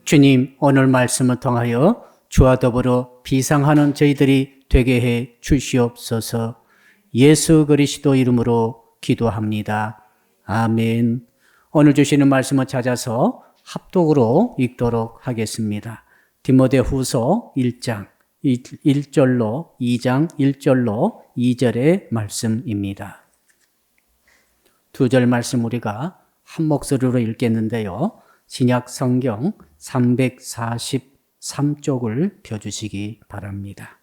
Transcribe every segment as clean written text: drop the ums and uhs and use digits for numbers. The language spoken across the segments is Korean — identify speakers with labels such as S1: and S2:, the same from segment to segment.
S1: 주님, 오늘 말씀을 통하여 주와 더불어 비상하는 저희들이 되게 해 주시옵소서. 예수 그리스도 이름으로 기도합니다. 아멘. 오늘 주시는 말씀을 찾아서 합독으로 읽도록 하겠습니다. 디모데후서 1장 1절로 2장 1절로 2절의 말씀입니다. 두 절 말씀 우리가 한 목소리로 읽겠는데요. 신약 성경 343쪽을 펴주시기 바랍니다.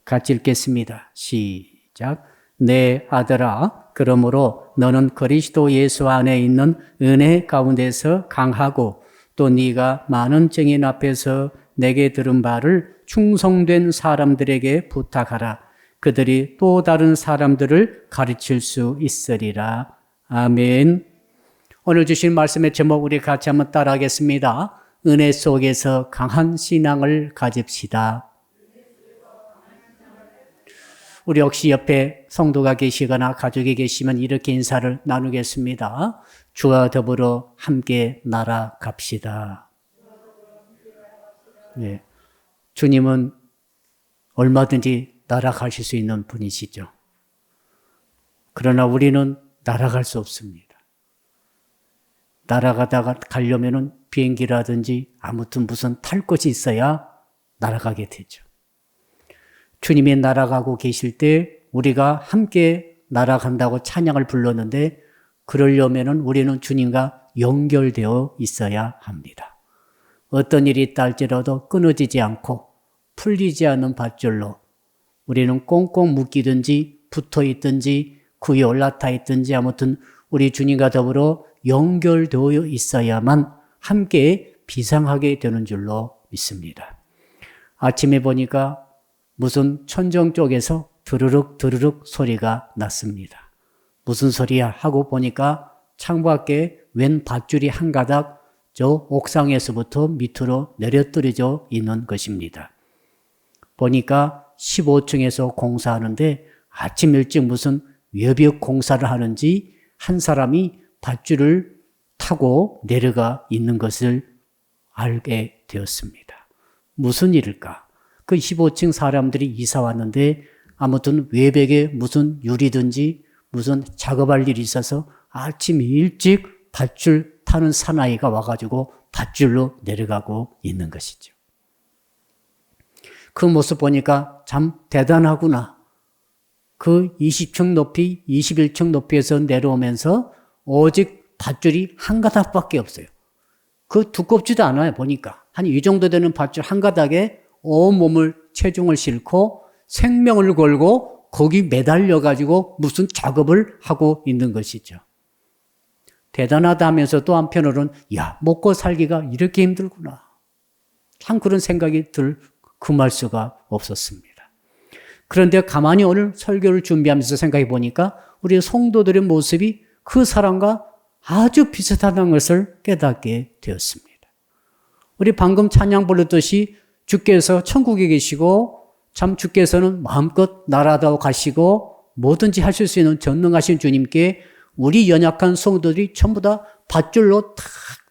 S1: 같이 읽겠습니다. 시작. 내 아들아, 그러므로 너는 그리스도 예수 안에 있는 은혜 가운데서 강하고 또 네가 많은 증인 앞에서 내게 들은 바를 충성된 사람들에게 부탁하라. 그들이 또 다른 사람들을 가르칠 수 있으리라. 아멘. 오늘 주신 말씀의 제목 우리 같이 한번 따라하겠습니다. 은혜 속에서 강한 신앙을 가집시다. 우리 혹시 옆에 성도가 계시거나 가족이 계시면 이렇게 인사를 나누겠습니다. 주와 더불어 함께 날아갑시다. 네. 주님은 얼마든지 날아가실 수 있는 분이시죠. 그러나 우리는 날아갈 수 없습니다. 날아가다가 가려면은 비행기라든지 아무튼 무슨 탈 것이 있어야 날아가게 되죠. 주님이 날아가고 계실 때 우리가 함께 날아간다고 찬양을 불렀는데 그러려면은 우리는 주님과 연결되어 있어야 합니다. 어떤 일이 있다 할지라도 끊어지지 않고 풀리지 않는 밧줄로 우리는 꽁꽁 묶이든지 붙어 있든지 구에 올라타 있든지 아무튼 우리 주님과 더불어 연결되어 있어야만 함께 비상하게 되는 줄로 믿습니다. 아침에 보니까 무슨 천정 쪽에서 드르륵 드르륵 소리가 났습니다. 무슨 소리야 하고 보니까 창밖에 웬 밧줄이 한 가닥 저 옥상에서부터 밑으로 내려떨어져 있는 것입니다. 보니까 15층에서 공사하는데 아침 일찍 무슨 외벽 공사를 하는지 한 사람이 밧줄을 타고 내려가 있는 것을 알게 되었습니다. 무슨 일일까? 그 15층 사람들이 이사 왔는데 아무튼 외벽에 무슨 유리든지 무슨 작업할 일이 있어서 아침 일찍 밧줄 타는 사나이가 와가지고 밧줄로 내려가고 있는 것이죠. 그 모습 보니까 참 대단하구나. 그 20층 높이, 21층 높이에서 내려오면서 오직 밧줄이 한 가닥밖에 없어요. 그 두껍지도 않아요. 보니까 한 이 정도 되는 밧줄 한 가닥에 온몸을 체중을 싣고 생명을 걸고 거기 매달려 가지고 무슨 작업을 하고 있는 것이죠. 대단하다 하면서 또 한편으로는 야, 먹고 살기가 이렇게 힘들구나. 참 그런 생각이 금할 수가 없었습니다. 그런데 가만히 오늘 설교를 준비하면서 생각해 보니까 우리 성도들의 모습이 그 사람과 아주 비슷하다는 것을 깨닫게 되었습니다. 우리 방금 찬양 부르듯이 주께서 천국에 계시고 참 주께서는 마음껏 날아다오 가시고 뭐든지 하실 수 있는 전능하신 주님께 우리 연약한 성도들이 전부 다 밧줄로 탁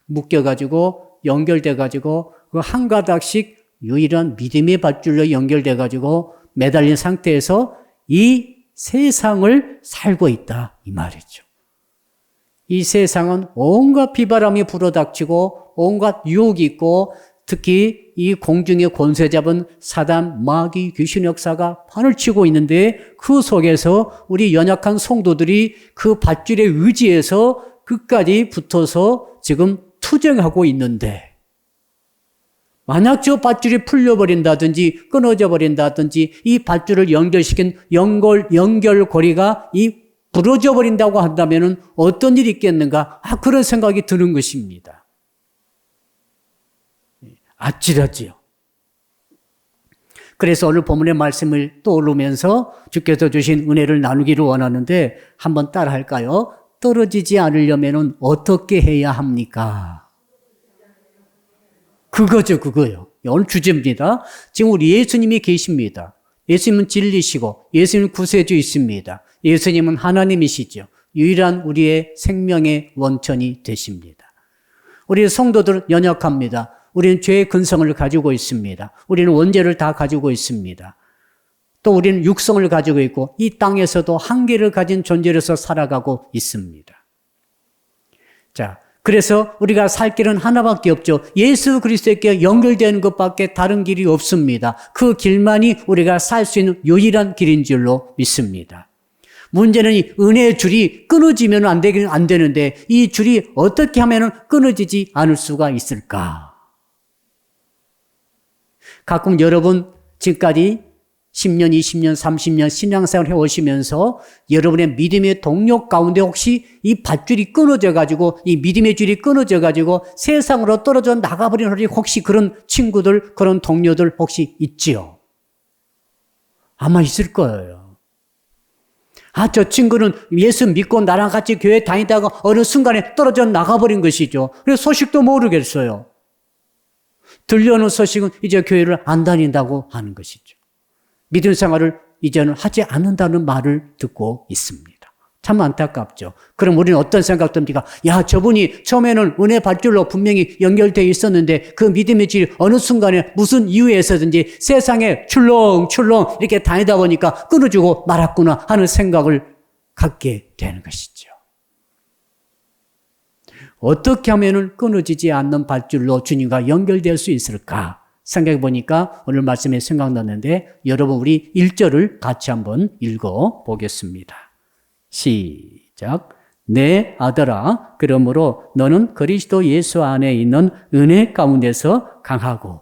S1: 묶여가지고 연결돼가지고 그 한 가닥씩 유일한 믿음의 밧줄로 연결돼가지고 매달린 상태에서 이 세상을 살고 있다 이 말이죠. 이 세상은 온갖 비바람이 불어닥치고 온갖 유혹이 있고 특히 이 공중의 권세 잡은 사단, 마귀, 귀신 역사가 판을 치고 있는데 그 속에서 우리 연약한 성도들이 그 밧줄에 의지해서 끝까지 붙어서 지금 투쟁하고 있는데 만약 저 밧줄이 풀려버린다든지 끊어져 버린다든지 이 밧줄을 연결시킨 연결고리가 이 부러져 버린다고 한다면 어떤 일이 있겠는가? 그런 생각이 드는 것입니다. 아찔하지요. 그래서 오늘 본문의 말씀을 떠오르면서 주께서 주신 은혜를 나누기를 원하는데 한번 따라 할까요? 떨어지지 않으려면 어떻게 해야 합니까? 그거요. 오늘 주제입니다. 지금 우리 예수님이 계십니다. 예수님은 진리시고 예수님은 구세주이십니다. 예수님은 하나님이시죠. 유일한 우리의 생명의 원천이 되십니다. 우리 성도들은 연약합니다. 우리는 죄의 근성을 가지고 있습니다. 우리는 원죄를 다 가지고 있습니다. 또 우리는 육성을 가지고 있고 이 땅에서도 한계를 가진 존재로서 살아가고 있습니다. 자, 그래서 우리가 살 길은 하나밖에 없죠. 예수 그리스도께 연결되는 것밖에 다른 길이 없습니다. 그 길만이 우리가 살 수 있는 유일한 길인 줄로 믿습니다. 문제는 이 은혜의 줄이 끊어지면 안 되는데 이 줄이 어떻게 하면 끊어지지 않을 수가 있을까? 가끔 여러분 지금까지 10년, 20년, 30년 신앙생활 해오시면서 여러분의 믿음의 동력 가운데 혹시 이 밧줄이 끊어져가지고 이 믿음의 줄이 끊어져가지고 세상으로 떨어져 나가버린 혹시 그런 친구들, 그런 동료들 혹시 있지요? 아마 있을 거예요. 아, 저 친구는 예수 믿고 나랑 같이 교회 다니다가 어느 순간에 떨어져 나가버린 것이죠. 그래서 소식도 모르겠어요. 들려오는 소식은 이제 교회를 안 다닌다고 하는 것이죠. 믿음 생활을 이제는 하지 않는다는 말을 듣고 있습니다. 참 안타깝죠. 그럼 우리는 어떤 생각 듭니까? 야, 저분이 처음에는 은혜 밧줄로 분명히 연결되어 있었는데 그 믿음의 질 어느 순간에 무슨 이유에서든지 세상에 출렁출렁 이렇게 다니다 보니까 끊어지고 말았구나 하는 생각을 갖게 되는 것이죠. 어떻게 하면 끊어지지 않는 밧줄로 주님과 연결될 수 있을까? 생각해 보니까 오늘 말씀에 생각났는데 여러분 우리 1절을 같이 한번 읽어 보겠습니다. 시작. 내 아들아, 그러므로 너는 그리스도 예수 안에 있는 은혜 가운데서 강하고,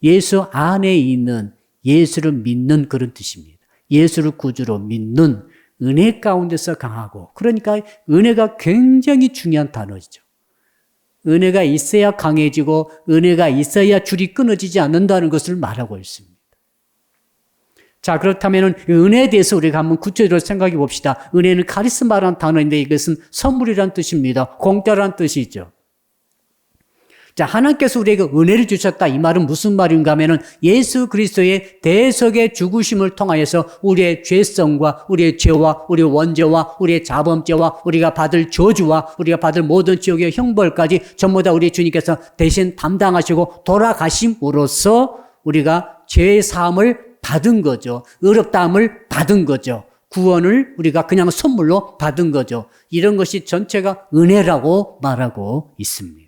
S1: 예수 안에 있는, 예수를 믿는 그런 뜻입니다. 예수를 구주로 믿는 은혜 가운데서 강하고, 그러니까 은혜가 굉장히 중요한 단어죠. 은혜가 있어야 강해지고 은혜가 있어야 줄이 끊어지지 않는다는 것을 말하고 있습니다. 자, 그렇다면 은혜에 대해서 우리가 한번 구체적으로 생각해 봅시다. 은혜는 카리스마라는 단어인데 이것은 선물이란 뜻입니다. 공짜라는 뜻이죠. 자, 하나님께서 우리에게 은혜를 주셨다. 이 말은 무슨 말인가 하면은 예수 그리스도의 대속의 죽으심을 통하여서 우리의 죄성과 우리의 죄와 우리의 원죄와 우리의 자범죄와 우리가 받을 저주와 우리가 받을 모든 지옥의 형벌까지 전부 다 우리 주님께서 대신 담당하시고 돌아가심으로써 우리가 죄의 사함을 받은 거죠. 의롭다함을 받은 거죠. 구원을 우리가 그냥 선물로 받은 거죠. 이런 것이 전체가 은혜라고 말하고 있습니다.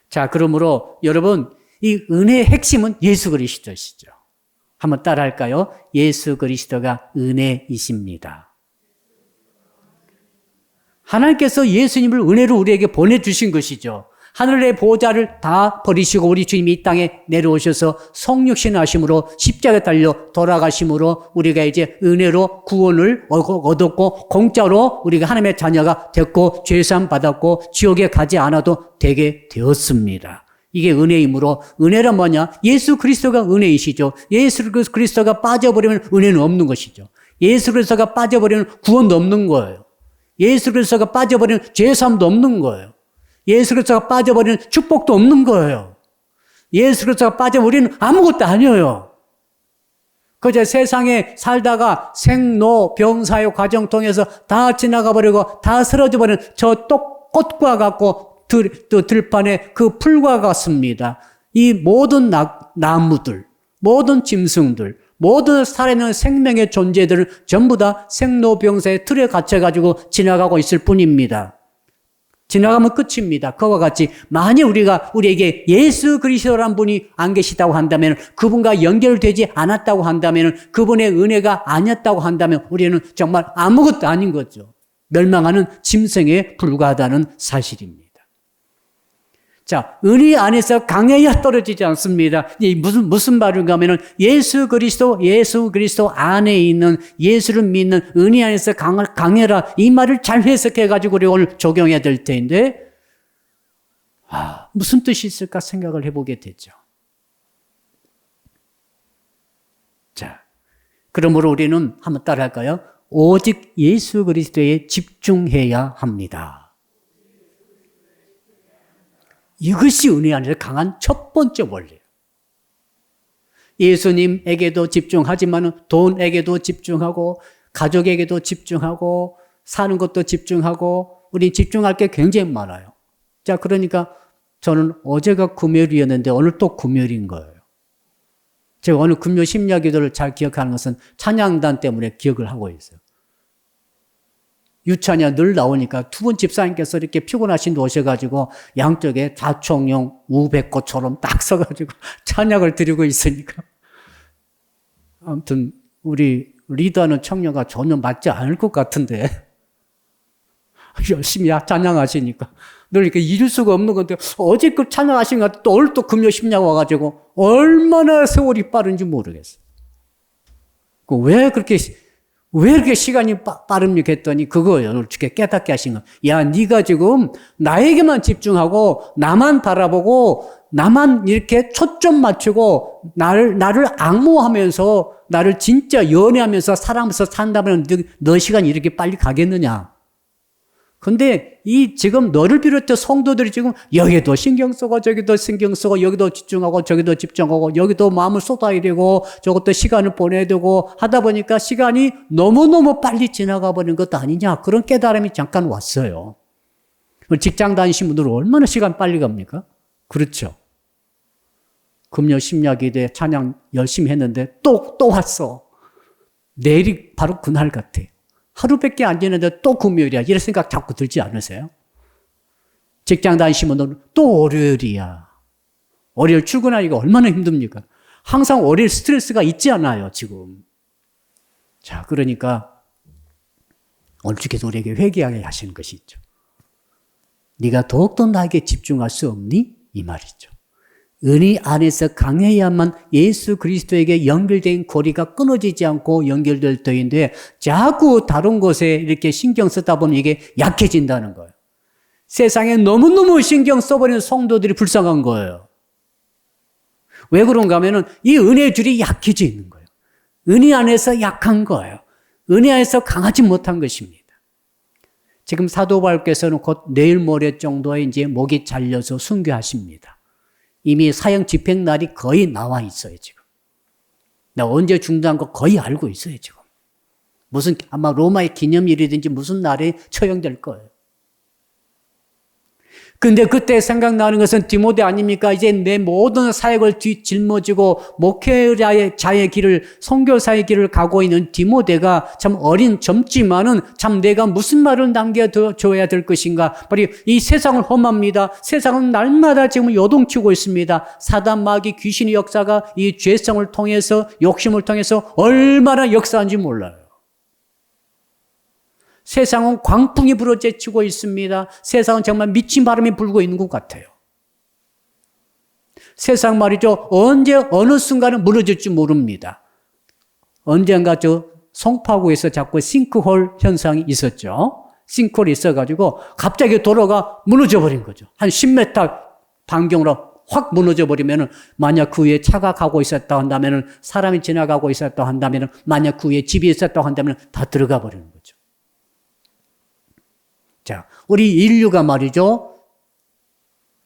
S1: 자, 그러므로 여러분 이 은혜의 핵심은 예수 그리스도시죠. 한번 따라할까요? 예수 그리스도가 은혜이십니다. 하나님께서 예수님을 은혜로 우리에게 보내주신 것이죠. 하늘의 보좌를 다 버리시고 우리 주님이 이 땅에 내려오셔서 성육신하심으로 십자가에 달려 돌아가심으로 우리가 이제 은혜로 구원을 얻었고 공짜로 우리가 하나님의 자녀가 됐고 죄사함 받았고 지옥에 가지 않아도 되게 되었습니다. 이게 은혜이므로 은혜란 뭐냐? 예수 그리스도가 은혜이시죠. 예수 그리스도가 빠져버리면 은혜는 없는 것이죠. 예수 그리스도가 빠져버리면 구원도 없는 거예요. 예수 그리스도가 빠져버리면 죄사함도 없는 거예요. 예수 그리스도가 빠져버리는 축복도 없는 거예요. 예수 그리스도가 빠져버리는 아무것도 아니에요. 그저 세상에 살다가 생로 병사의 과정 통해서 다 지나가 버리고 다 쓰러져 버리는 저 꽃과 같고 들판에 그 풀과 같습니다. 이 모든 나무들, 모든 짐승들, 모든 살아있는 생명의 존재들은 전부 다 생로병사의 틀에 갇혀가지고 지나가고 있을 뿐입니다. 지나가면 끝입니다. 그와 같이 만약 우리에게 예수 그리스도라는 분이 안 계시다고 한다면, 그분과 연결되지 않았다고 한다면, 그분의 은혜가 아니었다고 한다면 우리는 정말 아무것도 아닌 거죠. 멸망하는 짐승에 불과하다는 사실입니다. 자, 은혜 안에서 강해야 떨어지지 않습니다. 무슨 말인가 하면은 예수 그리스도 안에 있는 예수를 믿는 은혜 안에서 강해라. 이 말을 잘 해석해가지고 우리 오늘 적용해야 될 텐데, 무슨 뜻이 있을까 생각을 해보게 되죠. 자, 그러므로 우리는 한번 따라할까요? 오직 예수 그리스도에 집중해야 합니다. 이것이 은혜 안에서 강한 첫 번째 원리예요. 예수님에게도 집중하지만 돈에게도 집중하고 가족에게도 집중하고 사는 것도 집중하고 우리 집중할 게 굉장히 많아요. 자, 그러니까 저는 어제가 금요일이었는데 오늘 또 금요일인 거예요. 제가 오늘 금요 심야기도를 잘 기억하는 것은 찬양단 때문에 기억을 하고 있어요. 유찬이야 늘 나오니까 두 분 집사님께서 이렇게 피곤하신데 오셔가지고 양쪽에 좌총용 우백꽃처럼 딱 서가지고 찬양을 드리고 있으니까. 아무튼 우리 리더하는 청년가 전혀 맞지 않을 것 같은데 열심히 찬양하시니까 늘 이렇게 잊을 수가 없는 건데 어제 그 찬양하신 것 같아 또 오늘 또 금요 심야 와가지고 얼마나 세월이 빠른지 모르겠어요. 왜 이렇게 시간이 빠릅니까 했더니 그거예요. 솔직히 깨닫게 하신 거. 야, 네가 지금 나에게만 집중하고 나만 바라보고 나만 이렇게 초점 맞추고 나를 앙모하면서 나를 진짜 연애하면서 사랑하면서 산다면 너 시간이 이렇게 빨리 가겠느냐. 근데 지금 너를 비롯해 성도들이 지금 여기도 신경 쓰고 저기도 신경 쓰고 여기도 집중하고 저기도 집중하고 여기도 마음을 쏟아야 되고 저것도 시간을 보내야 되고 하다 보니까 시간이 너무너무 빨리 지나가 버리는 것도 아니냐 그런 깨달음이 잠깐 왔어요. 직장 다니신 분들은 얼마나 시간 빨리 갑니까? 그렇죠. 금요 심야기도에 찬양 열심히 했는데 또 왔어. 내일이 바로 그날 같아. 하루밖에 안 지났는데 또 금요일이야. 이런 생각 자꾸 들지 않으세요? 직장 다니시는 분들은 또 월요일이야. 월요일 출근하기가 얼마나 힘듭니까? 항상 월요일 스트레스가 있지 않아요, 지금. 자, 그러니까 오늘 주께서 우리에게 회개하게 하시는 것이 있죠. 네가 더욱더 나에게 집중할 수 없니? 이 말이죠. 은혜 안에서 강해야만 예수 그리스도에게 연결된 고리가 끊어지지 않고 연결될 터인데 자꾸 다른 곳에 이렇게 신경 쓰다 보면 이게 약해진다는 거예요. 세상에 너무너무 신경 써버리는 성도들이 불쌍한 거예요. 왜 그런가 하면은 이 은혜의 줄이 약해져 있는 거예요. 은혜 안에서 약한 거예요. 은혜 안에서 강하지 못한 것입니다. 지금 사도 바울께서는 곧 내일 모레 정도에 이제 목이 잘려서 순교하십니다. 이미 사형 집행 날이 거의 나와 있어요, 지금. 나 언제 중단한 거 거의 알고 있어요, 지금. 무슨, 아마 로마의 기념일이든지 무슨 날에 처형될 거예요. 근데 그때 생각나는 것은 디모데 아닙니까? 이제 내 모든 사역을 짊어지고 목회자의 길을, 선교사의 길을 가고 있는 디모데가 참 어린 젊지만은 참 내가 무슨 말을 남겨줘야 될 것인가? 바로 이 세상은 험합니다. 세상은 날마다 지금 요동치고 있습니다. 사단 마귀 귀신의 역사가 이 죄성을 통해서 욕심을 통해서 얼마나 역사한지 몰라요. 세상은 광풍이 불어제치고 있습니다. 세상은 정말 미친 바람이 불고 있는 것 같아요. 세상 말이죠. 언제 어느 순간에 무너질지 모릅니다. 언젠가 저 송파구에서 자꾸 싱크홀 현상이 있었죠. 싱크홀이 있어가지고 갑자기 도로가 무너져 버린 거죠. 한 10m 반경으로 확 무너져 버리면은 만약 그 위에 차가 가고 있었다 한다면은 사람이 지나가고 있었다 한다면은 만약 그 위에 집이 있었다 한다면은 다 들어가 버리는 거죠. 자, 우리 인류가 말이죠.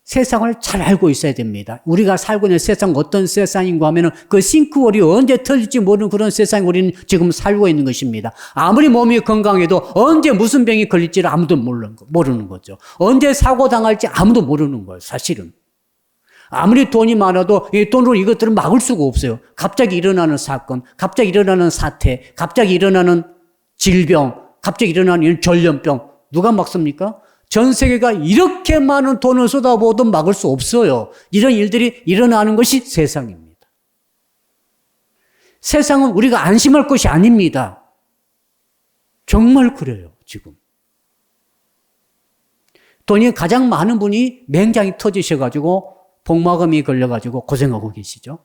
S1: 세상을 잘 알고 있어야 됩니다. 우리가 살고 있는 세상은 어떤 세상인가 하면은 그 싱크홀이 언제 터질지 모르는 그런 세상에 우리는 지금 살고 있는 것입니다. 아무리 몸이 건강해도 언제 무슨 병이 걸릴지를 아무도 모르는 거죠. 언제 사고 당할지 아무도 모르는 거예요, 사실은. 아무리 돈이 많아도 이 돈으로 이것들을 막을 수가 없어요. 갑자기 일어나는 사건, 갑자기 일어나는 사태, 갑자기 일어나는 질병, 갑자기 일어나는 전염병, 누가 막습니까? 전 세계가 이렇게 많은 돈을 쏟아부어도 막을 수 없어요. 이런 일들이 일어나는 것이 세상입니다. 세상은 우리가 안심할 것이 아닙니다. 정말 그래요, 지금. 돈이 가장 많은 분이 맹장이 터지셔가지고 복막염이 걸려가지고 고생하고 계시죠.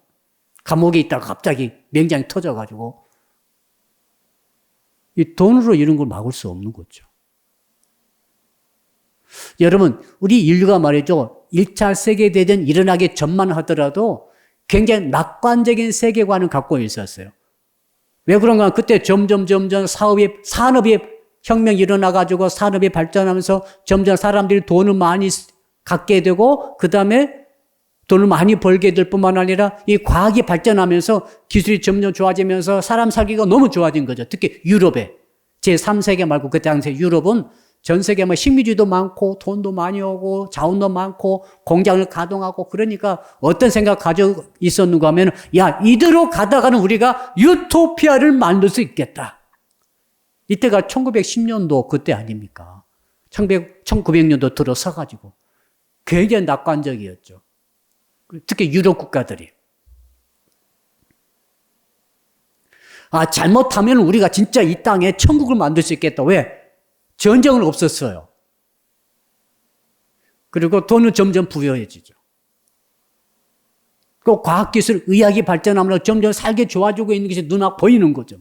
S1: 감옥에 있다가 갑자기 맹장이 터져가지고 이 돈으로 이런 걸 막을 수 없는 거죠. 여러분, 우리 인류가 말이죠. 1차 세계대전 일어나기 전만 하더라도 굉장히 낙관적인 세계관을 갖고 있었어요. 왜 그런가? 그때 점점 산업이 혁명이 일어나가지고 산업이 발전하면서 점점 사람들이 돈을 많이 갖게 되고 그 다음에 돈을 많이 벌게 될 뿐만 아니라 이 과학이 발전하면서 기술이 점점 좋아지면서 사람 살기가 너무 좋아진 거죠. 특히 유럽에. 제3세계 말고 그때 당시에 유럽은 전 세계 뭐 식민지도 많고 돈도 많이 오고 자원도 많고 공장을 가동하고 그러니까 어떤 생각 가지고 있었는가 하면 야, 이대로 가다가는 우리가 유토피아를 만들 수 있겠다. 이때가 1910년도 그때 아닙니까? 1900년도 들어서가지고 굉장히 낙관적이었죠. 특히 유럽 국가들이. 잘못하면 우리가 진짜 이 땅에 천국을 만들 수 있겠다. 왜? 전쟁은 없었어요. 그리고 돈은 점점 부여해지죠. 그 과학기술, 의학이 발전하면서 점점 살기 좋아지고 있는 것이 눈앞 보이는 거죠.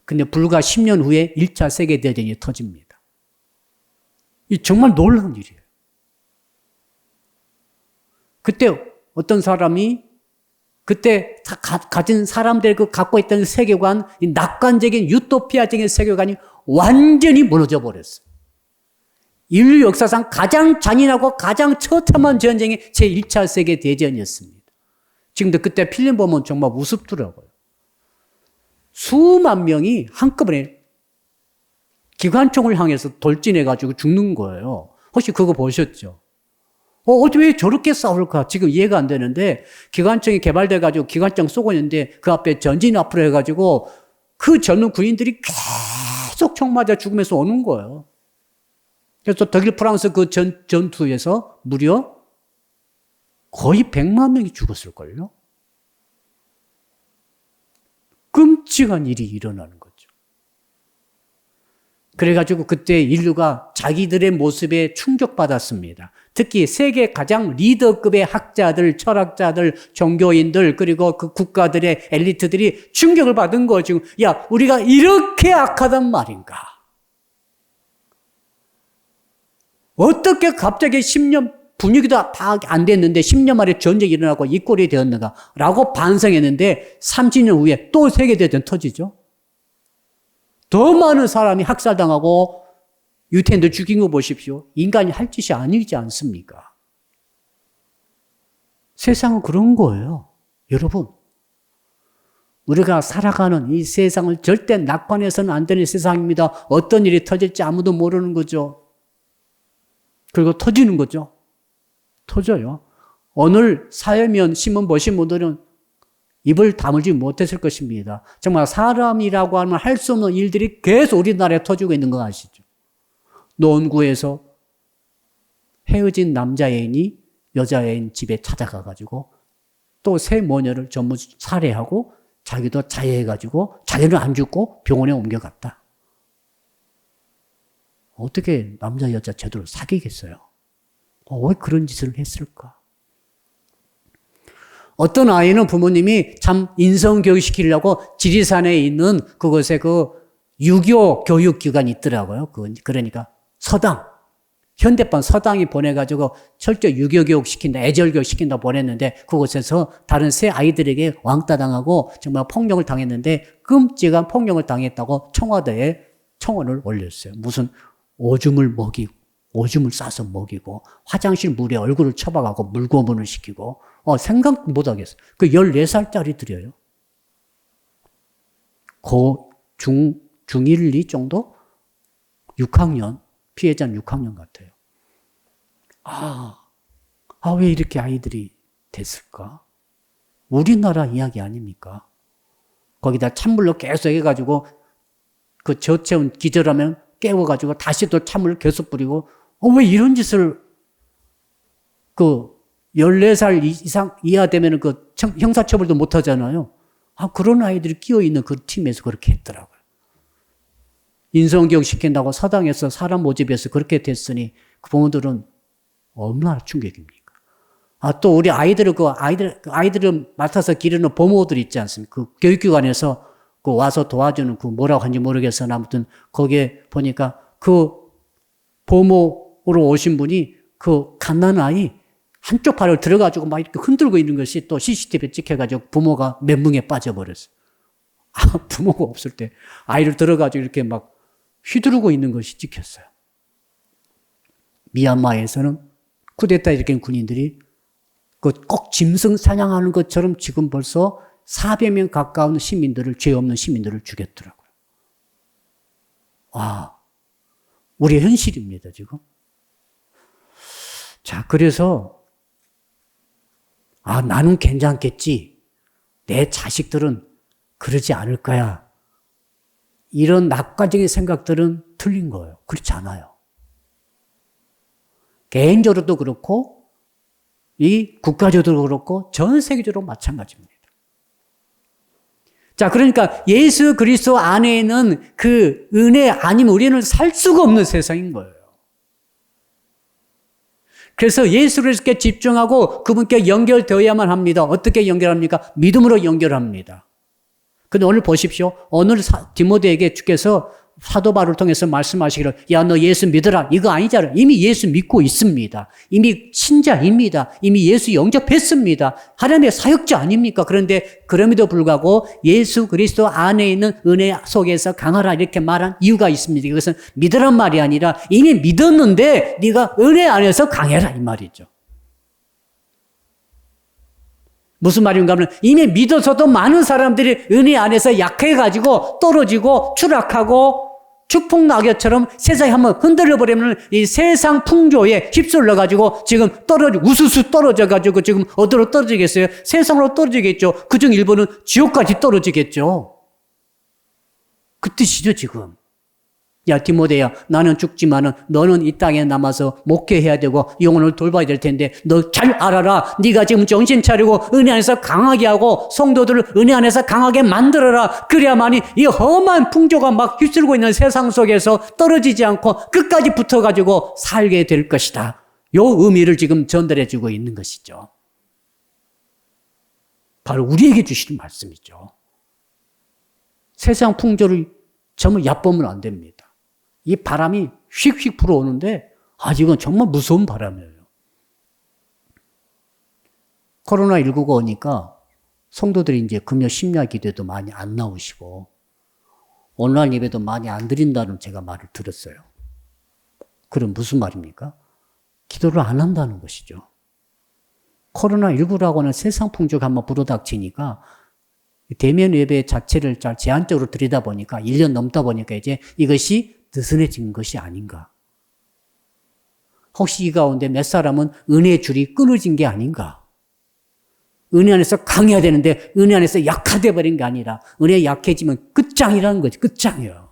S1: 근데 불과 10년 후에 1차 세계대전이 터집니다. 이 정말 놀라운 일이에요. 그때 어떤 사람이 그때 가진 사람들 갖고 있던 세계관, 이 낙관적인 유토피아적인 세계관이 완전히 무너져 버렸어요. 인류 역사상 가장 잔인하고 가장 처참한 전쟁이 제1차 세계대전이었습니다. 지금도 그때 필름 보면 정말 우습더라고요. 수만 명이 한꺼번에 기관총을 향해서 돌진해가지고 죽는 거예요. 혹시 그거 보셨죠? 왜 저렇게 싸울까? 지금 이해가 안 되는데, 기관총이 개발돼가지고 기관총 쏘고 있는데, 그 앞에 전진 앞으로 해가지고, 그 젊은 군인들이 계속 총 맞아 죽으면서 오는 거예요. 그래서 독일, 프랑스 그 전투에서 무려 거의 100만 명이 죽었을걸요? 끔찍한 일이 일어나는 거죠. 그래가지고 그때 인류가 자기들의 모습에 충격받았습니다. 특히 세계 가장 리더급의 학자들, 철학자들, 종교인들, 그리고 그 국가들의 엘리트들이 충격을 받은 거죠. 야, 우리가 이렇게 악하단 말인가? 어떻게 갑자기 10년, 분위기도 다 안 됐는데 10년 만에 전쟁이 일어나고 이 꼴이 되었는가? 라고 반성했는데 30년 후에 또 세계대전 터지죠. 더 많은 사람이 학살당하고 유태인들 죽인 거 보십시오. 인간이 할 짓이 아니지 않습니까? 세상은 그런 거예요. 여러분, 우리가 살아가는 이 세상을 절대 낙관해서는 안 되는 세상입니다. 어떤 일이 터질지 아무도 모르는 거죠. 그리고 터지는 거죠. 터져요. 오늘 사회면 신문 보신 분들은 입을 다물지 못했을 것입니다. 정말 사람이라고 하면 할 수 없는 일들이 계속 우리나라에 터지고 있는 거 아시죠? 노원구에서 헤어진 남자애인이 여자애인 집에 찾아가가지고 또 새 모녀를 전부 살해하고 자기도 자해해가지고 자기는 안 죽고 병원에 옮겨갔다. 어떻게 남자 여자 제대로 사귀겠어요? 왜 그런 짓을 했을까? 어떤 아이는 부모님이 참 인성교육시키려고 지리산에 있는 그곳에 그 유교 교육기관이 있더라고요. 그러니까 서당, 현대판 서당이 보내가지고 철저히 유교교육 시킨다, 애절교육 시킨다 보냈는데 그곳에서 다른 새 아이들에게 왕따 당하고 정말 폭력을 당했는데 끔찍한 폭력을 당했다고 청와대에 청원을 올렸어요. 무슨 오줌을 싸서 먹이고 화장실 물에 얼굴을 쳐박아고 물고문을 시키고 생각 못 하겠어요. 그 14살짜리들이에요. 중1, 2 정도? 6학년, 피해자는 6학년 같아요. 왜 이렇게 아이들이 됐을까? 우리나라 이야기 아닙니까? 거기다 찬물로 계속 해가지고 그 저체온 기절하면 깨워가지고 다시 또 찬물을 계속 뿌리고 왜 이런 짓을 14살 이하 되면 형사처벌도 못 하잖아요. 그런 아이들이 끼어있는 그 팀에서 그렇게 했더라고요. 인성교육 시킨다고 서당에서 사람 모집해서 그렇게 됐으니 그 부모들은 얼마나 충격입니까? 또 우리 아이들을 맡아서 기르는 보모들 있지 않습니까? 그 교육기관에서 와서 도와주는 뭐라고 하는지 모르겠으나 아무튼 거기에 보니까 그 보모로 오신 분이 그 갓난아이 한쪽 발을 들어가지고 막 이렇게 흔들고 있는 것이 또 CCTV에 찍혀가지고 부모가 멘붕에 빠져버렸어요. 부모가 없을 때 아이를 들어가지고 이렇게 막 휘두르고 있는 것이 찍혔어요. 미얀마에서는 쿠데타 일으킨 군인들이 꼭 짐승 사냥하는 것처럼 지금 벌써 400명 가까운 죄 없는 시민들을 죽였더라고요. 우리의 현실입니다, 지금. 자, 그래서, 나는 괜찮겠지. 내 자식들은 그러지 않을 거야. 이런 낙관적인 생각들은 틀린 거예요. 그렇지 않아요. 개인적으로도 그렇고, 이 국가적으로도 그렇고, 전 세계적으로 마찬가지입니다. 자, 그러니까 예수 그리스도 안에 있는 그 은혜 아니면 우리는 살 수가 없는 세상인 거예요. 그래서 예수 그리스도께 집중하고 그분께 연결되어야만 합니다. 어떻게 연결합니까? 믿음으로 연결합니다. 근데 오늘 보십시오. 오늘 디모데에게 주께서 사도 바울을 통해서 말씀하시기를 야, 너 예수 믿어라. 이거 아니잖아. 이미 예수 믿고 있습니다. 이미 신자입니다. 이미 예수 영접했습니다. 하나님의 사역자 아닙니까? 그런데 그럼에도 불구하고 예수 그리스도 안에 있는 은혜 속에서 강하라 이렇게 말한 이유가 있습니다. 이것은 믿으란 말이 아니라 이미 믿었는데 네가 은혜 안에서 강해라 이 말이죠. 무슨 말인가 하면 이미 믿어서도 많은 사람들이 은혜 안에서 약해가지고 떨어지고 추락하고 축복 낙엽처럼 세상에 한번 흔들려버리면 이 세상 풍조에 휩쓸려가지고 지금 우수수 떨어져가지고 지금 어디로 떨어지겠어요? 세상으로 떨어지겠죠. 그중 일부는 지옥까지 떨어지겠죠. 그 뜻이죠, 지금. 야, 디모데야, 나는 죽지만은 너는 이 땅에 남아서 목회해야 되고 영혼을 돌봐야 될 텐데 너 잘 알아라. 네가 지금 정신 차리고 은혜 안에서 강하게 하고 성도들을 은혜 안에서 강하게 만들어라. 그래야만이 이 험한 풍조가 막 휩쓸고 있는 세상 속에서 떨어지지 않고 끝까지 붙어가지고 살게 될 것이다. 요 의미를 지금 전달해 주고 있는 것이죠. 바로 우리에게 주시는 말씀이죠. 세상 풍조를 전부 얕보면 안 됩니다. 이 바람이 휙휙 불어오는데 이건 정말 무서운 바람이에요. 코로나19가 오니까 성도들이 이제 금요 심야 기도에도 많이 안 나오시고 온라인 예배도 많이 안 드린다는 제가 말을 들었어요. 그럼 무슨 말입니까? 기도를 안 한다는 것이죠. 코로나19라고 하는 세상 풍조가 한번 불어닥치니까 대면 예배 자체를 잘 제한적으로 드리다 보니까 1년 넘다 보니까 이제 이것이 느슨해진 것이 아닌가. 혹시 이 가운데 몇 사람은 은혜의 줄이 끊어진 게 아닌가. 은혜 안에서 강해야 되는데 은혜 안에서 약화돼 버린 게 아니라 은혜 약해지면 끝장이라는 거지. 끝장이에요.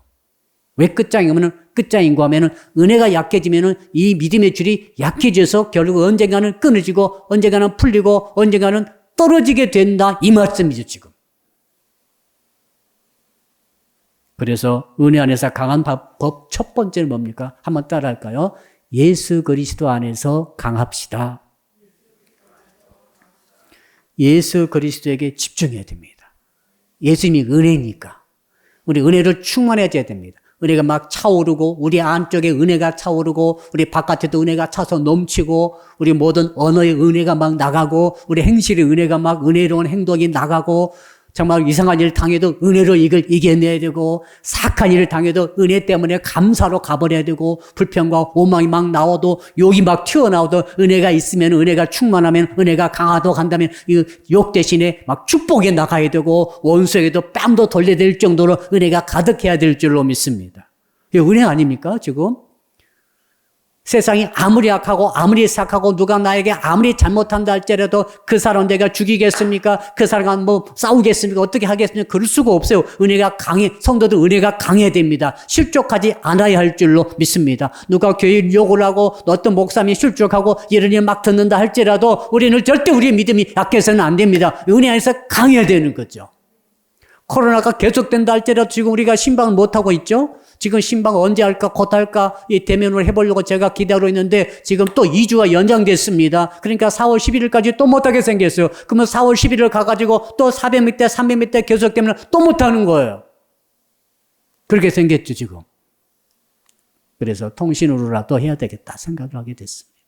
S1: 왜 끝장인가 하면은 은혜가 약해지면은 이 믿음의 줄이 약해져서 결국 언젠가는 끊어지고 언젠가는 풀리고 언젠가는 떨어지게 된다. 이 말씀이죠, 지금. 그래서 은혜 안에서 강한 법 첫 번째는 뭡니까? 한번 따라할까요? 예수 그리스도 안에서 강합시다. 예수 그리스도에게 집중해야 됩니다. 예수님이 은혜니까. 우리 은혜를 충만해져야 됩니다. 은혜가 막 차오르고 우리 안쪽에 은혜가 차오르고 우리 바깥에도 은혜가 차서 넘치고 우리 모든 언어의 은혜가 막 나가고 우리 행실의 은혜가 막 은혜로운 행동이 나가고 정말 이상한 일을 당해도 은혜로 이걸 이겨내야 되고 사악한 일을 당해도 은혜 때문에 감사로 가버려야 되고 불평과 오망이 막 나와도 욕이 막 튀어나와도 은혜가 있으면 은혜가 충만하면 은혜가 강하도록 한다면 이 욕 대신에 막 축복에 나가야 되고 원수에게도 뺨도 돌려야 될 정도로 은혜가 가득해야 될 줄로 믿습니다. 이게 은혜 아닙니까 지금? 세상이 아무리 악하고 아무리 사악하고 누가 나에게 아무리 잘못한다 할지라도 그 사람 내가 죽이겠습니까? 그 사람과 뭐 싸우겠습니까? 어떻게 하겠습니까? 그럴 수가 없어요. 은혜가 성도들 은혜가 강해야 됩니다. 실족하지 않아야 할 줄로 믿습니다. 누가 교회를 욕을 하고 어떤 목사님이 실족하고 이런 일 막 듣는다 할지라도 우리는 절대 우리의 믿음이 약해서는 안 됩니다. 은혜 안에서 강해야 되는 거죠. 코로나가 계속된다 할지라도 지금 우리가 신방을 못하고 있죠? 지금 신방 언제 할까, 곧 할까, 이 대면을 해보려고 제가 기다리고 있는데 지금 또 2주가 연장됐습니다. 그러니까 4월 11일까지 또 못하게 생겼어요. 그러면 4월 11일 가가지고 또 400몇 대, 300몇 대 계속되면 또 못하는 거예요. 그렇게 생겼죠, 지금. 그래서 통신으로라도 해야 되겠다 생각을 하게 됐습니다.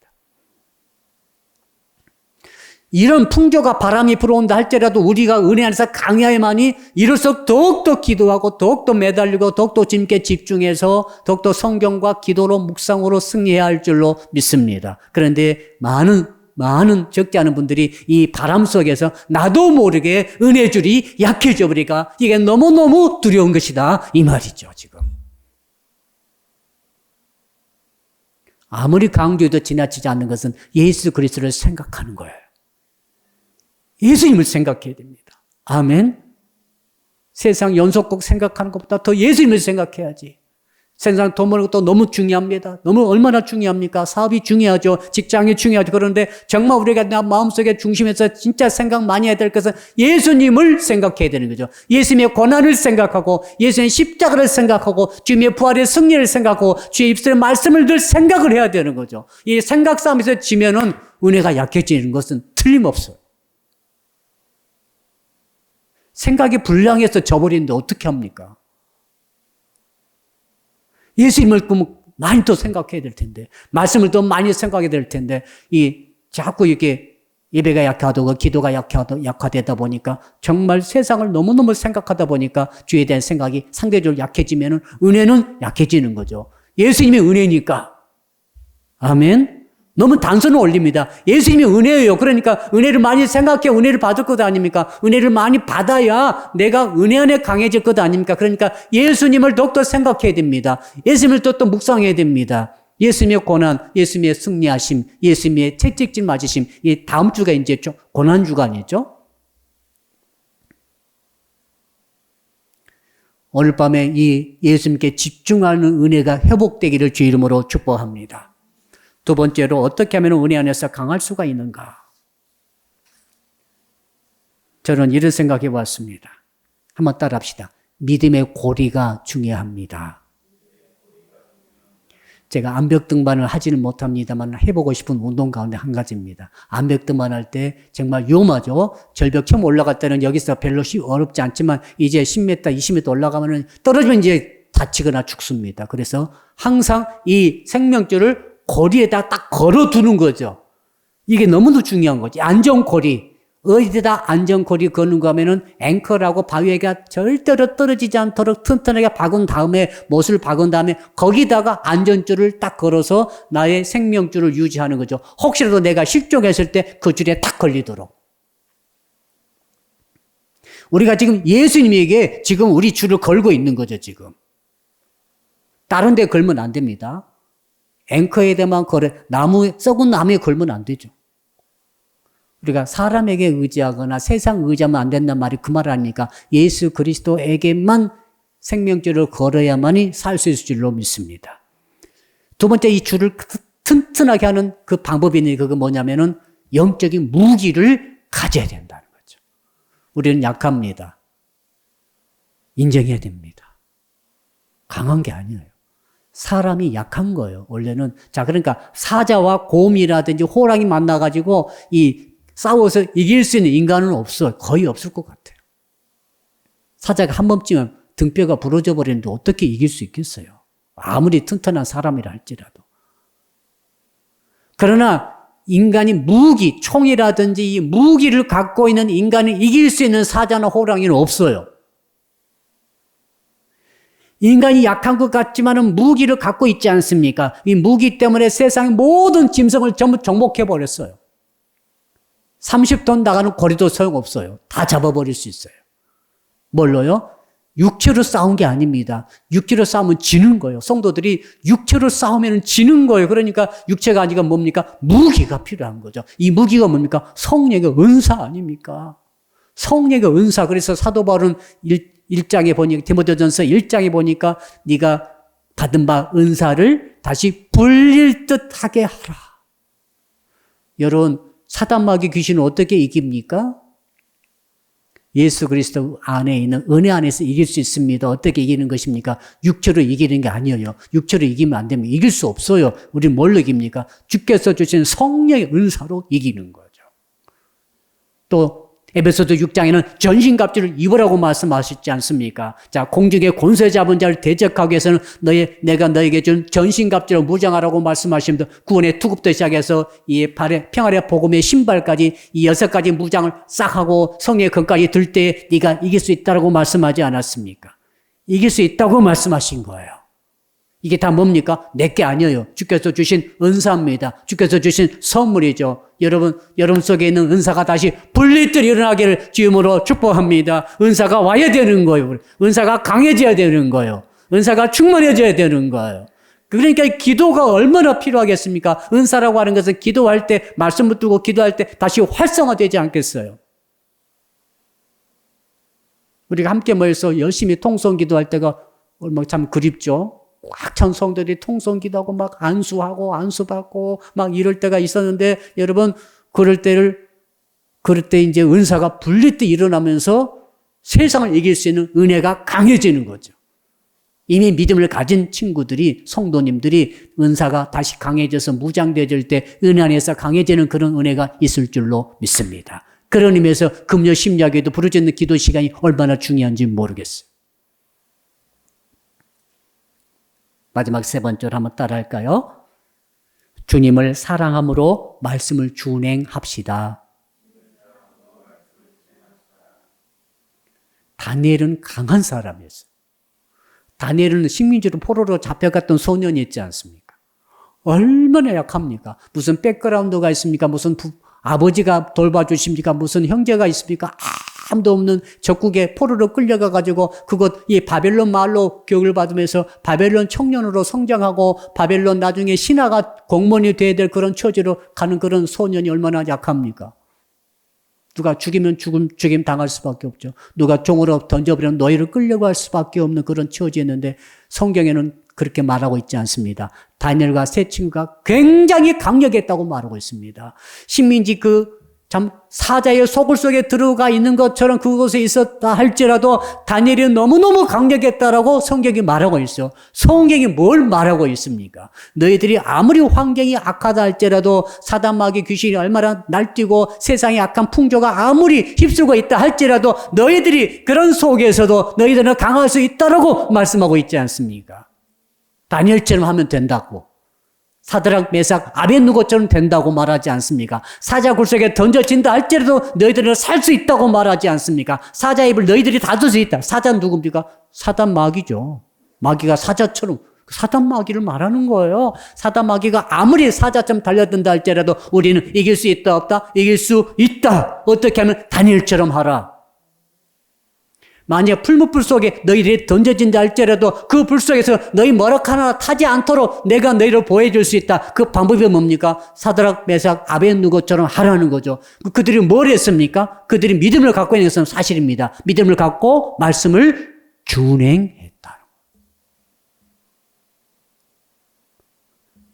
S1: 이런 풍조가 바람이 불어온다 할지라도 우리가 은혜 안에서 강해야만이 이럴수록 더욱더 기도하고 더욱더 매달리고 더욱더 주님께 집중해서 더욱더 성경과 기도로 묵상으로 승리해야 할 줄로 믿습니다. 그런데 많은 적지 않은 분들이 이 바람 속에서 나도 모르게 은혜줄이 약해져 버리니까 이게 너무너무 두려운 것이다 이 말이죠 지금. 아무리 강조해도 지나치지 않는 것은 예수 그리스도를 생각하는 거예요. 예수님을 생각해야 됩니다. 아멘. 세상 연속곡 생각하는 것보다 더 예수님을 생각해야지. 세상 돈 버는 것도 너무 중요합니다. 너무 얼마나 중요합니까? 사업이 중요하죠. 직장이 중요하죠. 그런데 정말 우리가 나 마음속에 중심에서 진짜 생각 많이 해야 될 것은 예수님을 생각해야 되는 거죠. 예수님의 고난을 생각하고 예수님의 십자가를 생각하고 주님의 부활의 승리를 생각하고 주의 입술의 말씀을 늘 생각을 해야 되는 거죠. 이 생각 싸움에서 지면은 은혜가 약해지는 것은 틀림없어요. 생각이 불량해서 져버리는데 어떻게 합니까? 예수님을 많이 더 생각해야 될 텐데, 말씀을 더 많이 생각해야 될 텐데, 자꾸 이렇게 예배가 약하고 기도가 약화되다 보니까 정말 세상을 너무너무 생각하다 보니까 주에 대한 생각이 상대적으로 약해지면 은혜는 약해지는 거죠. 예수님이 은혜니까. 아멘. 너무 단순한 원리입니다. 예수님이 은혜예요. 그러니까 은혜를 많이 생각해 은혜를 받을 것 아닙니까? 은혜를 많이 받아야 내가 은혜 안에 강해질 것 아닙니까? 그러니까 예수님을 더욱더 생각해야 됩니다. 예수님을 더욱더 묵상해야 됩니다. 예수님의 고난, 예수님의 승리하심, 예수님의 채찍질 맞으심. 이 다음 주가 이제 좀 고난 주간이죠. 오늘 밤에 이 예수님께 집중하는 은혜가 회복되기를 주 이름으로 축복합니다. 두 번째로 어떻게 하면 은혜 안에서 강할 수가 있는가? 저는 이런 생각해 봤습니다. 한번 따라합시다. 믿음의 고리가 중요합니다. 제가 암벽 등반을 하지는 못합니다만 해보고 싶은 운동 가운데 한 가지입니다. 암벽 등반할 때 정말 위험하죠. 절벽 처음 올라갈 때는 여기서 별로 어렵지 않지만 이제 10m, 20m 올라가면 떨어지면 이제 다치거나 죽습니다. 그래서 항상 이 생명줄을 고리에다 딱 걸어두는 거죠. 이게 너무도 중요한 거지. 안전고리. 어디다 안전고리 거는가 하면은 앵커라고 바위에가 절대로 떨어지지 않도록 튼튼하게 박은 다음에, 못을 박은 다음에 거기다가 안전줄을 딱 걸어서 나의 생명줄을 유지하는 거죠. 혹시라도 내가 실종했을 때 그 줄에 딱 걸리도록. 우리가 지금 예수님에게 지금 우리 줄을 걸고 있는 거죠, 지금. 다른 데 걸면 안 됩니다. 앵커에다만 걸어, 썩은 나무에 걸면 안 되죠. 우리가 사람에게 의지하거나 세상 의지하면 안 된단 말이 그 말 아닙니까? 예수 그리스도에게만 생명줄을 걸어야만이 살 수 있을 줄로 믿습니다. 두 번째, 이 줄을 튼튼하게 하는 그 방법이 있는데 그거 뭐냐면은 영적인 무기를 가져야 된다는 거죠. 우리는 약합니다. 인정해야 됩니다. 강한 게 아니에요. 사람이 약한 거예요, 원래는. 자, 그러니까 사자와 곰이라든지 호랑이 만나가지고 싸워서 이길 수 있는 인간은 없어요. 거의 없을 것 같아요. 사자가 한 번쯤은 등뼈가 부러져 버리는데 어떻게 이길 수 있겠어요? 아무리 튼튼한 사람이라 할지라도. 그러나 인간이 무기, 총이라든지 이 무기를 갖고 있는 인간을 이길 수 있는 사자나 호랑이는 없어요. 인간이 약한 것 같지만은 무기를 갖고 있지 않습니까? 이 무기 때문에 세상의 모든 짐승을 전부 정복해버렸어요. 30톤 나가는 고리도 소용없어요. 다 잡아버릴 수 있어요. 뭘로요? 육체로 싸운 게 아닙니다. 육체로 싸우면 지는 거예요. 성도들이 육체로 싸우면 지는 거예요. 그러니까 육체가 아니라 뭡니까? 무기가 필요한 거죠. 이 무기가 뭡니까? 성령의 은사 아닙니까? 성령의 은사. 그래서 사도 바울은 1장에 보니까, 디모데전서 1장에 보니까 네가 받은 바 은사를 다시 불릴 듯하게 하라. 여러분, 사단마귀 귀신은 어떻게 이깁니까? 예수 그리스도 안에 있는 은혜 안에서 이길 수 있습니다. 어떻게 이기는 것입니까? 육체로 이기는 게 아니에요. 육체로 이기면 안 됩니다. 이길 수 없어요. 우리는 뭘로 이깁니까? 주께서 주신 성령의 은사로 이기는 거죠. 또 에베소서 6장에는 전신갑주를 입으라고 말씀하셨지 않습니까? 자, 공중의 권세 잡은 자를 대적하기 위해서는 내가 너에게 준 전신갑주를 무장하라고 말씀하십니다. 구원의 투굽도 시작해서 이 발에 평안의 복음의 신발까지 이 6가지 무장을 싹 하고 성령의 검까지 들 때 네가 이길 수 있다고 말씀하지 않았습니까? 이길 수 있다고 말씀하신 거예요. 이게 다 뭡니까? 내게 아니에요. 주께서 주신 은사입니다. 주께서 주신 선물이죠. 여러분 속에 있는 은사가 다시 불릴듯 일어나기를 주님으로 축복합니다. 은사가 와야 되는 거예요. 은사가 강해져야 되는 거예요. 은사가 충만해져야 되는 거예요. 그러니까 기도가 얼마나 필요하겠습니까? 은사라고 하는 것은 기도할 때, 말씀 붙들고 기도할 때 다시 활성화되지 않겠어요? 우리가 함께 모여서 열심히 통성 기도할 때가 얼마나 참 그립죠? 꽉 찬 성도들이 통성 기도하고 막 안수하고 안수받고 막 이럴 때가 있었는데 여러분, 그럴 때 이제 은사가 분리 때 일어나면서 세상을 이길 수 있는 은혜가 강해지는 거죠. 이미 믿음을 가진 친구들이, 성도님들이 은사가 다시 강해져서 무장되어질 때 은혜 안에서 강해지는 그런 은혜가 있을 줄로 믿습니다. 그런 의미에서 금요 심야기도 부르짖는 기도 시간이 얼마나 중요한지 모르겠어요. 마지막 세 번째로 한번 따라할까요? 주님을 사랑함으로 말씀을 준행합시다. 다니엘은 강한 사람이었어요. 다니엘은 식민지로 포로로 잡혀갔던 소년이 있지 않습니까? 얼마나 약합니까? 무슨 백그라운드가 있습니까? 무슨 아버지가 돌봐주십니까? 무슨 형제가 있습니까? 아무도 없는 적국에 포로로 끌려가가지고 이 바벨론 말로 교육을 받으면서 바벨론 청년으로 성장하고 바벨론 나중에 신하가 공무원이 돼야 될 그런 처지로 가는 그런 소년이 얼마나 약합니까? 누가 죽이면 죽임 당할 수밖에 없죠. 누가 종으로 던져버리면 너희를 끌려갈 수밖에 없는 그런 처지였는데 성경에는 그렇게 말하고 있지 않습니다. 다니엘과 세 친구가 굉장히 강력했다고 말하고 있습니다. 식민지 참 사자의 소굴 속에 들어가 있는 것처럼 그곳에 있었다 할지라도 다니엘이 너무너무 강력했다라고 성경이 말하고 있어요. 성경이 뭘 말하고 있습니까? 너희들이 아무리 환경이 악하다 할지라도 사단 마귀 귀신이 얼마나 날뛰고 세상의 악한 풍조가 아무리 휩쓸고 있다 할지라도 너희들이 그런 속에서도 너희들은 강할 수 있다라고 말씀하고 있지 않습니까? 다니엘처럼 하면 된다고. 사드락, 메삭, 아벳느고처럼 된다고 말하지 않습니까? 사자 굴속에 던져진다 할지라도 너희들은 살 수 있다고 말하지 않습니까? 사자 입을 너희들이 닫을 수 있다. 사자는 누굽니까? 사단 마귀죠. 마귀가 사자처럼, 사단 마귀를 말하는 거예요. 사단 마귀가 아무리 사자처럼 달려든다 할지라도 우리는 이길 수 있다 없다? 이길 수 있다. 어떻게 하면 다니엘처럼 하라. 만약 풀무불 속에 너희들이 던져진다 할지라도 그 불 속에서 너희 머럭 하나 타지 않도록 내가 너희를 보호해줄 수 있다. 그 방법이 뭡니까? 사드락, 메삭, 아벳느고처럼 하라는 거죠. 그들이 뭘 했습니까? 그들이 믿음을 갖고 있는 것은 사실입니다. 믿음을 갖고 말씀을 준행했다.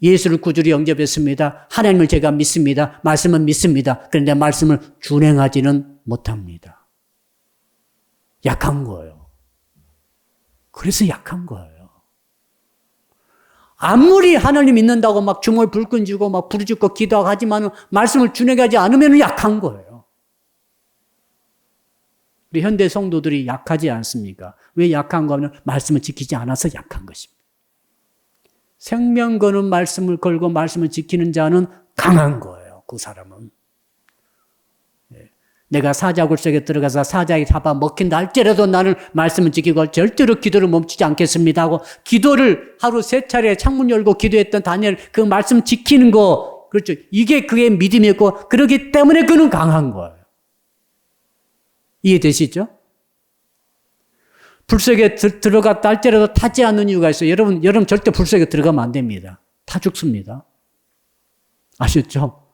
S1: 예수를 구주로 영접했습니다. 하나님을 제가 믿습니다. 말씀은 믿습니다. 그런데 말씀을 준행하지는 못합니다. 약한 거예요. 그래서 약한 거예요. 아무리 하나님 믿는다고 막 주먹을 불끈 쥐고 막 부르짖고 기도하고 하지만 말씀을 준행하지 않으면 약한 거예요. 우리 현대 성도들이 약하지 않습니까? 왜 약한가 하면 말씀을 지키지 않아서 약한 것입니다. 생명 거는 말씀을 걸고 말씀을 지키는 자는 강한 거예요. 그 사람은. 내가 사자굴 속에 들어가서 사자에 잡아 먹힌다 할지라도 나는 말씀을 지키고 절대로 기도를 멈추지 않겠습니다 하고 기도를 하루 3차례 창문 열고 기도했던 다니엘 그 말씀 지키는 거 그렇죠. 이게 그의 믿음이었고 그렇기 때문에 그는 강한 거예요. 이해되시죠? 불 속에 들어갔다 할지라도 타지 않는 이유가 있어요. 여러분 절대 불 속에 들어가면 안 됩니다. 타 죽습니다. 아셨죠?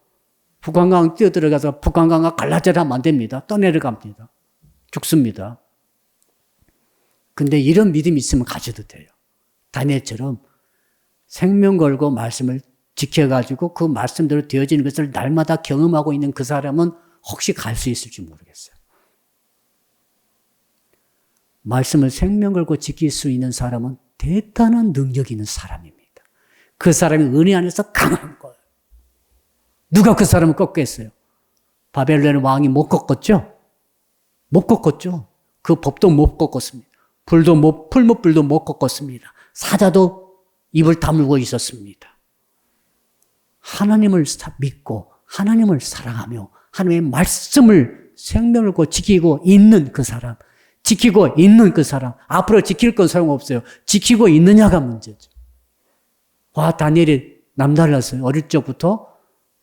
S1: 북한강 뛰어들어가서 북한강과 갈라져라 하면 안 됩니다. 떠내려갑니다. 죽습니다. 근데 이런 믿음이 있으면 가셔도 돼요. 다니엘처럼 생명 걸고 말씀을 지켜가지고 그 말씀대로 되어지는 것을 날마다 경험하고 있는 그 사람은 혹시 갈 수 있을지 모르겠어요. 말씀을 생명 걸고 지킬 수 있는 사람은 대단한 능력이 있는 사람입니다. 그 사람이 은혜 안에서 강한 거예요. 누가 그 사람을 꺾겠어요? 바벨론 왕이 못 꺾었죠? 못 꺾었죠. 그 법도 못 꺾었습니다. 풀무불도 못 꺾었습니다. 사자도 입을 다물고 있었습니다. 하나님을 믿고 하나님을 사랑하며 하나님의 말씀을 생명을 고 지키고 있는 그 사람, 지키고 있는 그 사람, 앞으로 지킬 건 소용없어요. 지키고 있느냐가 문제죠. 다니엘이 남달랐어요. 어릴 적부터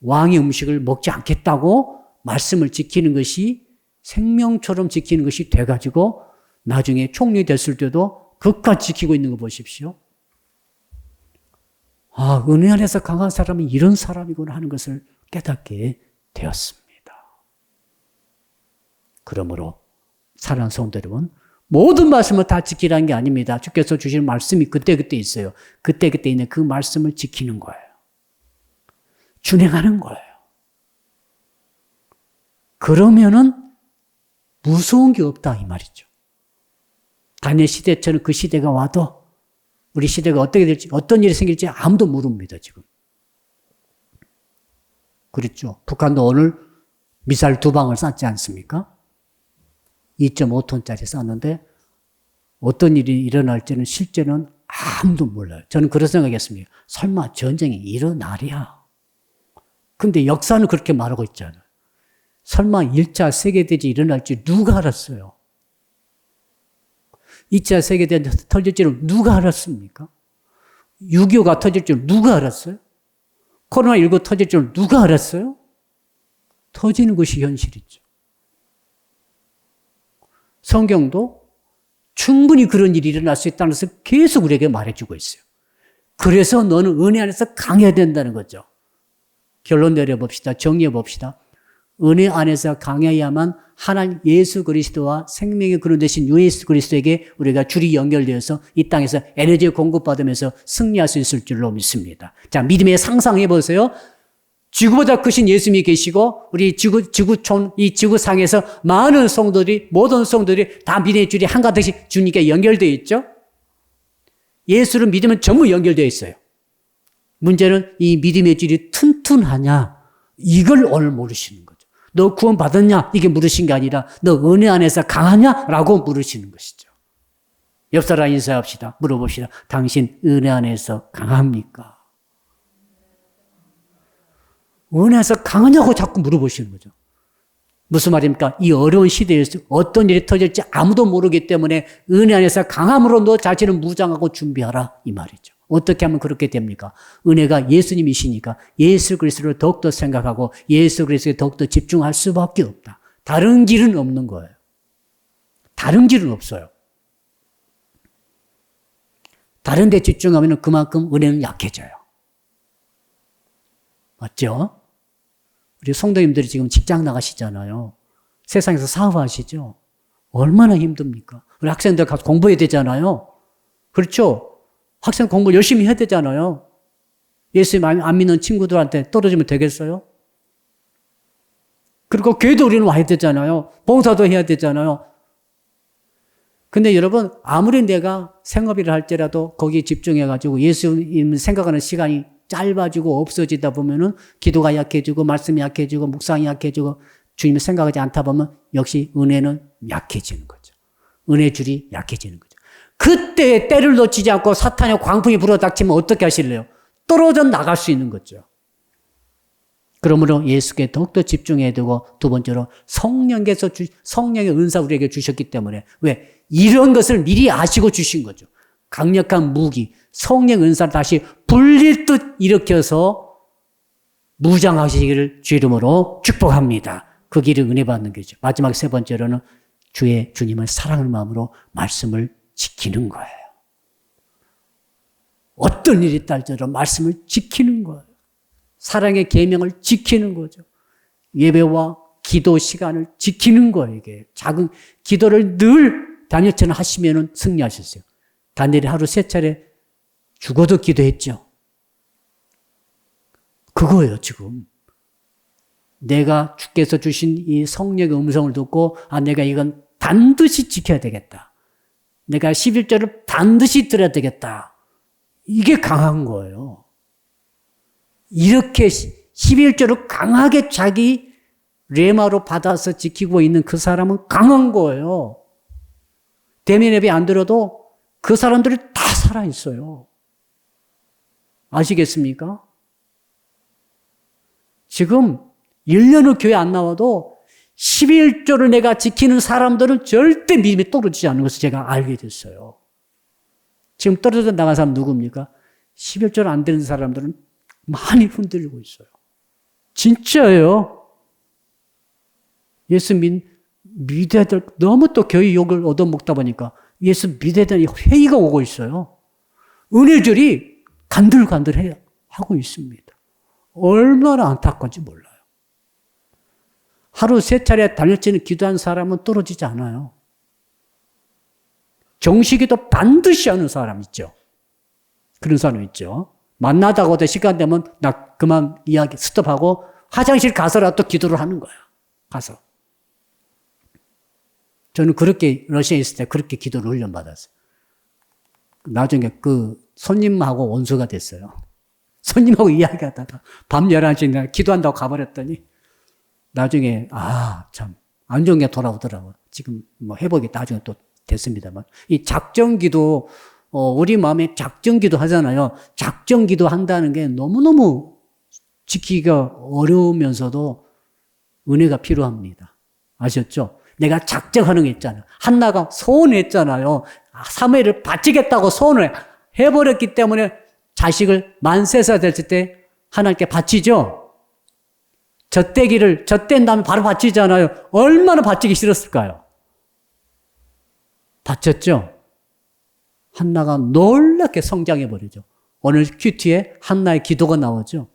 S1: 왕의 음식을 먹지 않겠다고 말씀을 지키는 것이 생명처럼 지키는 것이 돼가지고 나중에 총리 됐을 때도 그것까지 지키고 있는 거 보십시오. 아, 은혜 안에서 강한 사람은 이런 사람이구나 하는 것을 깨닫게 되었습니다. 그러므로 사랑하는 성도 여러분, 모든 말씀을 다 지키라는 게 아닙니다. 주께서 주시는 말씀이 그때그때 있어요. 그때그때 있는 그 말씀을 지키는 거예요. 준행하는 거예요. 그러면은 무서운 게 없다 이 말이죠. 다니엘 시대처럼 그 시대가 와도 우리 시대가 어떻게 될지, 어떤 일이 생길지 아무도 모릅니다, 지금. 그렇죠. 북한도 오늘 미사일 2방을 쐈지 않습니까? 2.5톤짜리 쐈는데 어떤 일이 일어날지는 실제는 아무도 몰라요. 저는 그런 생각했습니다. 설마 전쟁이 일어나랴. 근데 역사는 그렇게 말하고 있잖아요. 설마 1차 세계대전이 일어날지 누가 알았어요? 2차 세계대전 터질 줄은 누가 알았습니까? 6.25가 터질 줄 누가 알았어요? 코로나19 터질 줄 누가 알았어요? 터지는 것이 현실이죠. 성경도 충분히 그런 일이 일어날 수 있다는 것을 계속 우리에게 말해주고 있어요. 그래서 너는 은혜 안에서 강해야 된다는 거죠. 결론 내려봅시다. 정리해봅시다. 은혜 안에서 강해야만 하나님 예수 그리스도와 생명의 근원 되신 예수 그리스도에게 우리가 줄이 연결되어서 이 땅에서 에너지 공급받으면서 승리할 수 있을 줄로 믿습니다. 자, 믿음의 상상해 보세요. 지구보다 크신 예수님이 계시고 우리 지구촌 이 지구상에서 많은 성도들이 모든 성도들이 다 믿음의 줄이 한가득씩 주님께 연결되어 있죠. 예수를 믿으면 전부 연결되어 있어요. 문제는 이 믿음의 줄이 튼튼하냐 이걸 오늘 물으시는 거죠. 너 구원 받았냐 이게 물으신 게 아니라 너 은혜 안에서 강하냐라고 물으시는 것이죠. 옆 사람 인사합시다. 물어봅시다. 당신 은혜 안에서 강합니까? 은혜에서 강하냐고 자꾸 물어보시는 거죠. 무슨 말입니까? 이 어려운 시대에서 어떤 일이 터질지 아무도 모르기 때문에 은혜 안에서 강함으로 너 자신을 무장하고 준비하라 이 말이죠. 어떻게 하면 그렇게 됩니까? 은혜가 예수님이시니까 예수 그리스도를 더욱더 생각하고 예수 그리스도에 더욱더 집중할 수밖에 없다. 다른 길은 없는 거예요. 다른 길은 없어요. 다른 데 집중하면 그만큼 은혜는 약해져요. 맞죠? 우리 성도님들이 지금 직장 나가시잖아요. 세상에서 사업하시죠? 얼마나 힘듭니까? 우리 학생들 가서 공부해야 되잖아요. 그렇죠? 학생 공부 열심히 해야 되잖아요. 예수님 안 믿는 친구들한테 떨어지면 되겠어요? 그리고 교회도 우리는 와야 되잖아요. 봉사도 해야 되잖아요. 근데 여러분, 아무리 내가 생업일을 할지라도 거기에 집중해가지고 예수님 생각하는 시간이 짧아지고 없어지다 보면은 기도가 약해지고 말씀이 약해지고 묵상이 약해지고 주님을 생각하지 않다 보면 역시 은혜는 약해지는 거죠. 은혜 줄이 약해지는 거죠. 그때 때를 놓치지 않고 사탄의 광풍이 불어닥치면 어떻게 하실래요? 떨어져 나갈 수 있는 거죠. 그러므로 예수께 더욱더 집중해야 되고 두 번째로 성령께서 성령의 은사 우리에게 주셨기 때문에 왜? 이런 것을 미리 아시고 주신 거죠. 강력한 무기, 성령 은사를 다시 불릴 듯 일으켜서 무장하시기를 주 이름으로 축복합니다. 그 길을 은혜 받는 거죠. 마지막 세 번째로는 주님을 사랑하는 마음으로 말씀을 지키는 거예요. 어떤 일이 있달지라도 말씀을 지키는 거예요. 사랑의 계명을 지키는 거죠. 예배와 기도 시간을 지키는 거예요. 이게 작은 기도를 늘 다니엘처럼 하시면은 승리하셨어요. 다니엘이 하루 3차례 죽어도 기도했죠. 그거예요, 지금. 내가 주께서 주신 이 성령의 음성을 듣고 내가 이건 반드시 지켜야 되겠다. 내가 11절을 반드시 들어야 되겠다. 이게 강한 거예요. 이렇게 11절을 강하게 자기 레마로 받아서 지키고 있는 그 사람은 강한 거예요. 대면 예배 안 들어도 그 사람들이 다 살아있어요. 아시겠습니까? 지금 1년을 교회 안 나와도 11조를 내가 지키는 사람들은 절대 믿음이 떨어지지 않는 것을 제가 알게 됐어요. 지금 떨어져 나간 사람 누굽니까? 11조를 안 되는 사람들은 많이 흔들리고 있어요. 진짜예요. 예수 믿어야 될, 너무 또 교회 욕을 얻어먹다 보니까 예수 믿어야 되는 회의가 오고 있어요. 은혜줄이 간들간들해요. 하고 있습니다. 얼마나 안타까운지 몰라요. 하루 3차례 단일치는 기도한 사람은 떨어지지 않아요. 정시기도 반드시 하는 사람 있죠. 그런 사람 있죠. 만나다가도 시간 되면 나 그만 이야기 스톱하고 화장실 가서라도 기도를 하는 거야. 가서. 저는 그렇게 러시아에 있을 때 그렇게 기도를 훈련받았어요. 나중에 그 손님하고 원수가 됐어요. 손님하고 이야기하다가 밤 11시에 기도한다고 가버렸더니 나중에 참 안 좋은 게 돌아오더라고요. 지금 뭐 회복이 나중에 또 됐습니다만 이 작정기도 우리 마음에 작정기도 하잖아요. 작정기도 한다는 게 너무너무 지키기가 어려우면서도 은혜가 필요합니다. 아셨죠? 내가 작정하는 게 있잖아요. 한나가 소원했잖아요. 사무엘을 바치겠다고 소원을 해버렸기 때문에 자식을 만 3살 됐을 때 하나님께 바치죠. 젖댄 다음에 바로 바치잖아요. 얼마나 바치기 싫었을까요? 바쳤죠. 한나가 놀랍게 성장해버리죠. 오늘 큐티에 한나의 기도가 나오죠.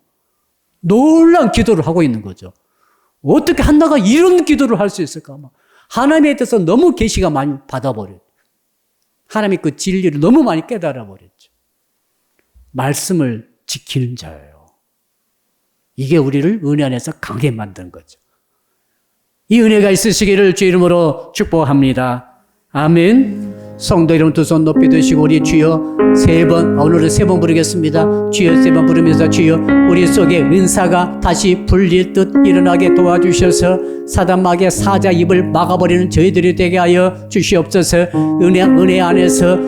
S1: 놀라운 기도를 하고 있는 거죠. 어떻게 한나가 이런 기도를 할 수 있을까? 하나님에 대해서 너무 계시가 많이 받아버렸죠. 하나님의 그 진리를 너무 많이 깨달아버렸죠. 말씀을 지키는 자예요. 이게 우리를 은혜 안에서 강하게 만드는 거죠. 이 은혜가 있으시기를 주 이름으로 축복합니다. 아멘. 성도 이름 두 손 높이 드시고 우리 주여 3번, 오늘은 3번 부르겠습니다. 주여 3번 부르면서 주여 우리 속에 은사가 다시 불릴 듯 일어나게 도와주셔서 사단마귀의 사자 입을 막아버리는 저희들이 되게 하여 주시옵소서. 은혜 안에서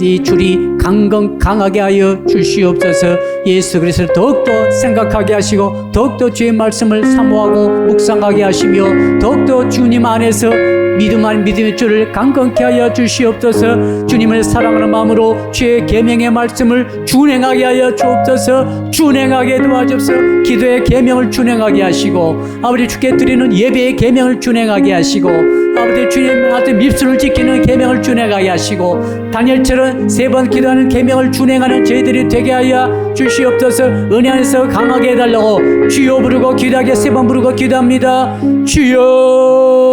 S1: 이 줄이 강하게 하여 주시옵소서. 예수 그리스도를 더욱더 생각하게 하시고 더욱더 주의 말씀을 사모하고 묵상하게 하시며 더욱더 주님 안에서 믿음 안 믿음의 줄을 강건케 하여 주시옵소서. 주님을 사랑하는 마음으로 주의 계명의 말씀을 준행하게 하여 주옵소서. 준행하게 도와주옵소서. 기도의 계명을 준행하게 하시고 아버지 주께 드리는 예배의 계명을 준행하게 하시고 아버지 주님한테 밉술을 지키는 계명을 준행하게 하시고 다니엘처럼 3번 기도하는 계명을 준행하는 저희들이 되게 하여 주시옵소서. 은혜 안에서 강하게 해달라고 주여 부르고 기도하게 3번 부르고 기도합니다. 주여